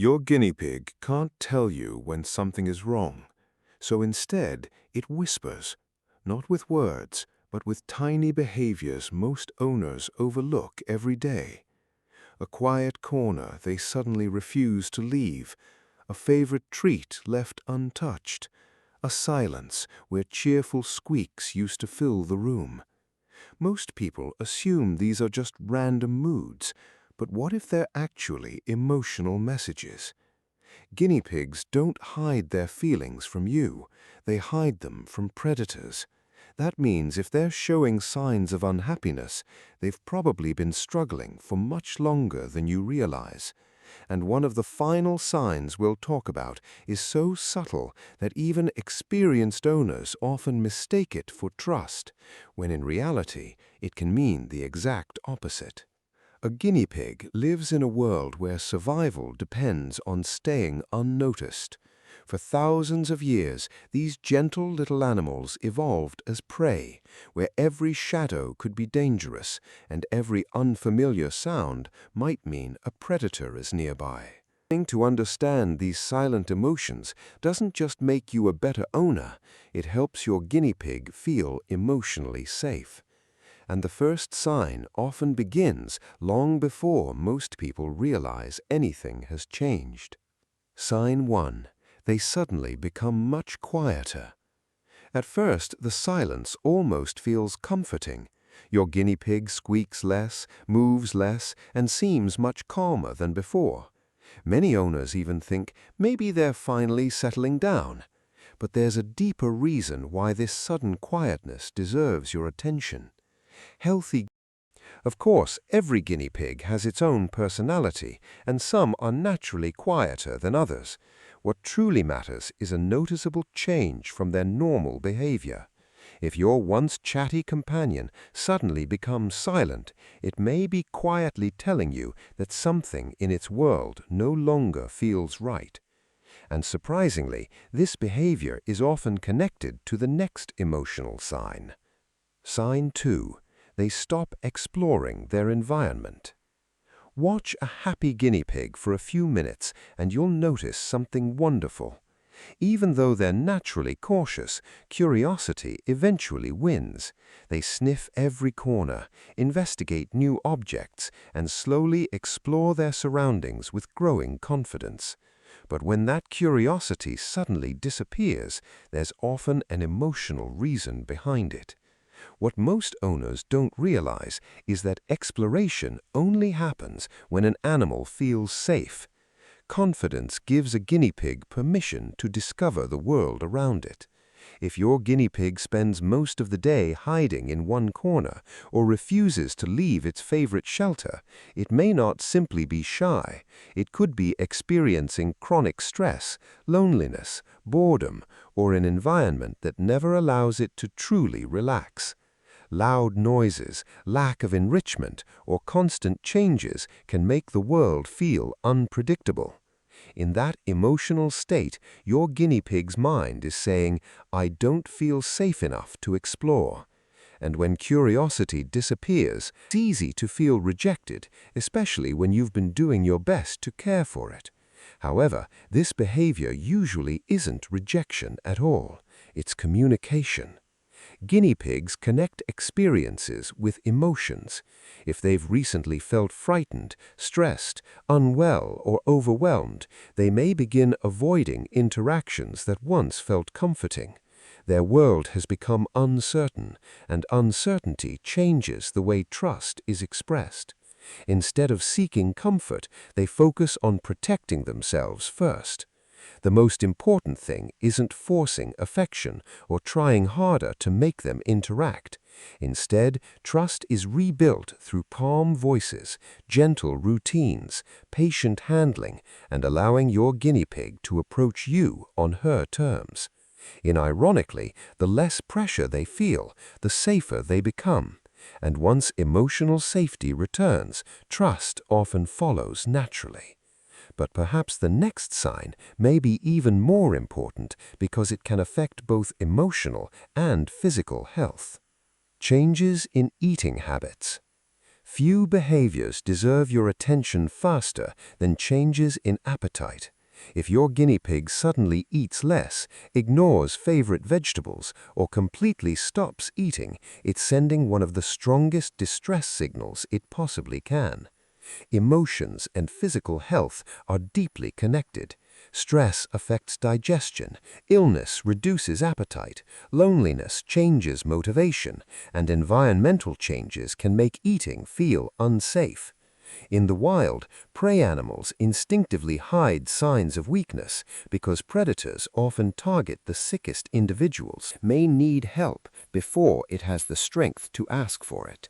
Your guinea pig can't tell you when something is wrong, so instead it whispers, not with words, but with tiny behaviors most owners overlook every day. A quiet corner they suddenly refuse to leave, a favorite treat left untouched, a silence where cheerful squeaks used to fill the room. Most people assume these are just random moods, but what if they're actually emotional messages? Guinea pigs don't hide their feelings from you, they hide them from predators. That means if they're showing signs of unhappiness, they've probably been struggling for much longer than you realize. And one of the final signs we'll talk about is so subtle that even experienced owners often mistake it for trust, when in reality it can mean the exact opposite. A guinea pig lives in a world where survival depends on staying unnoticed. For thousands of years, these gentle little animals evolved as prey, where every shadow could be dangerous and every unfamiliar sound might mean a predator is nearby. Learning to understand these silent emotions doesn't just make you a better owner, it helps your guinea pig feel emotionally safe. And the first sign often begins long before most people realize anything has changed. Sign 1. They suddenly become much quieter. At first, the silence almost feels comforting. Your guinea pig squeaks less, moves less, and seems much calmer than before. Many owners even think maybe they're finally settling down. But there's a deeper reason why this sudden quietness deserves your attention. Healthy. Of course, every guinea pig has its own personality, and some are naturally quieter than others. What truly matters is a noticeable change from their normal behavior. If your once chatty companion suddenly becomes silent, it may be quietly telling you that something in its world no longer feels right. And surprisingly, this behavior is often connected to the next emotional sign. Sign 2. They stop exploring their environment. Watch a happy guinea pig for a few minutes and you'll notice something wonderful. Even though they're naturally cautious, curiosity eventually wins. They sniff every corner, investigate new objects, and slowly explore their surroundings with growing confidence. But when that curiosity suddenly disappears, there's often an emotional reason behind it. What most owners don't realize is that exploration only happens when an animal feels safe. Confidence gives a guinea pig permission to discover the world around it. If your guinea pig spends most of the day hiding in one corner or refuses to leave its favorite shelter, it may not simply be shy. It could be experiencing chronic stress, loneliness, boredom, or an environment that never allows it to truly relax. Loud noises, lack of enrichment, or constant changes can make the world feel unpredictable. In that emotional state, your guinea pig's mind is saying, "I don't feel safe enough to explore." And when curiosity disappears, it's easy to feel rejected, especially when you've been doing your best to care for it. However, this behavior usually isn't rejection at all. It's communication. Guinea pigs connect experiences with emotions. If they've recently felt frightened, stressed, unwell, or overwhelmed, they may begin avoiding interactions that once felt comforting. Their world has become uncertain, and uncertainty changes the way trust is expressed. Instead of seeking comfort, they focus on protecting themselves first. The most important thing isn't forcing affection or trying harder to make them interact. Instead, trust is rebuilt through calm voices, gentle routines, patient handling, and allowing your guinea pig to approach you on her terms. Ironically, the less pressure they feel, the safer they become. And once emotional safety returns, trust often follows naturally. But perhaps the next sign may be even more important because it can affect both emotional and physical health. Changes in eating habits. Few behaviors deserve your attention faster than changes in appetite. If your guinea pig suddenly eats less, ignores favorite vegetables, or completely stops eating, it's sending one of the strongest distress signals it possibly can. Emotions and physical health are deeply connected. Stress affects digestion, illness reduces appetite, loneliness changes motivation, and environmental changes can make eating feel unsafe. In the wild, prey animals instinctively hide signs of weakness because predators often target the sickest individuals, may need help before it has the strength to ask for it.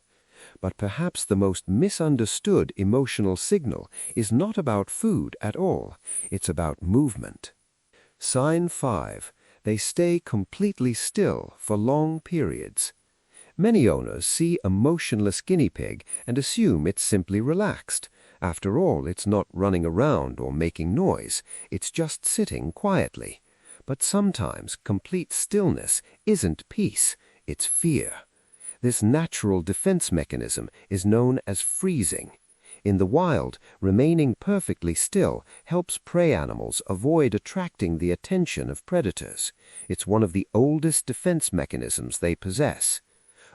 But perhaps the most misunderstood emotional signal is not about food at all, it's about movement. Sign 5. They stay completely still for long periods. Many owners see a motionless guinea pig and assume it's simply relaxed. After all, it's not running around or making noise, it's just sitting quietly. But sometimes complete stillness isn't peace, it's fear. This natural defense mechanism is known as freezing. In the wild, remaining perfectly still helps prey animals avoid attracting the attention of predators. It's one of the oldest defense mechanisms they possess.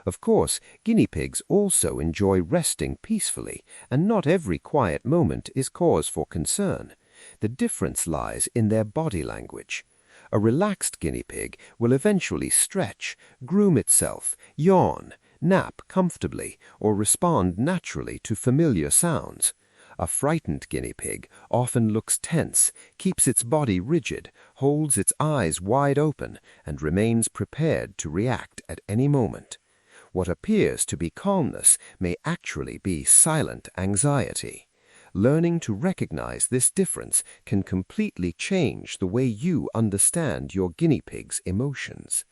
Of course, guinea pigs also enjoy resting peacefully, and not every quiet moment is cause for concern. The difference lies in their body language. A relaxed guinea pig will eventually stretch, groom itself, yawn, nap comfortably, or respond naturally to familiar sounds. A frightened guinea pig often looks tense, keeps its body rigid, holds its eyes wide open, and remains prepared to react at any moment. What appears to be calmness may actually be silent anxiety. Learning to recognize this difference can completely change the way you understand your guinea pig's emotions.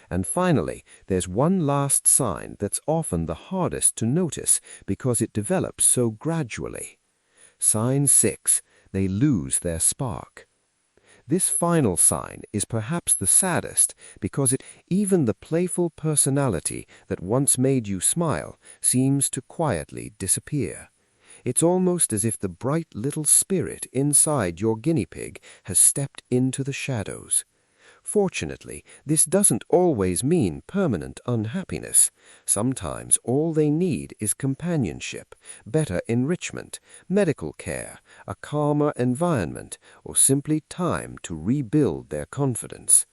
And finally, there's one last sign that's often the hardest to notice because it develops so gradually. Sign 6. They lose their spark. This final sign is perhaps the saddest because even the playful personality that once made you smile seems to quietly disappear. It's almost as if the bright little spirit inside your guinea pig has stepped into the shadows. Fortunately, this doesn't always mean permanent unhappiness. Sometimes all they need is companionship, better enrichment, medical care, a calmer environment, or simply time to rebuild their confidence.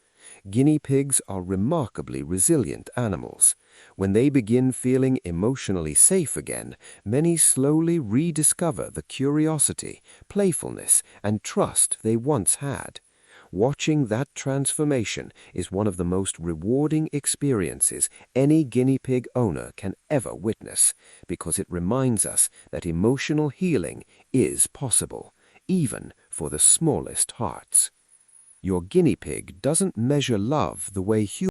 Guinea pigs are remarkably resilient animals. When they begin feeling emotionally safe again, many slowly rediscover the curiosity, playfulness, and trust they once had. Watching that transformation is one of the most rewarding experiences any guinea pig owner can ever witness, because it reminds us that emotional healing is possible, even for the smallest hearts. Your guinea pig doesn't measure love the way humans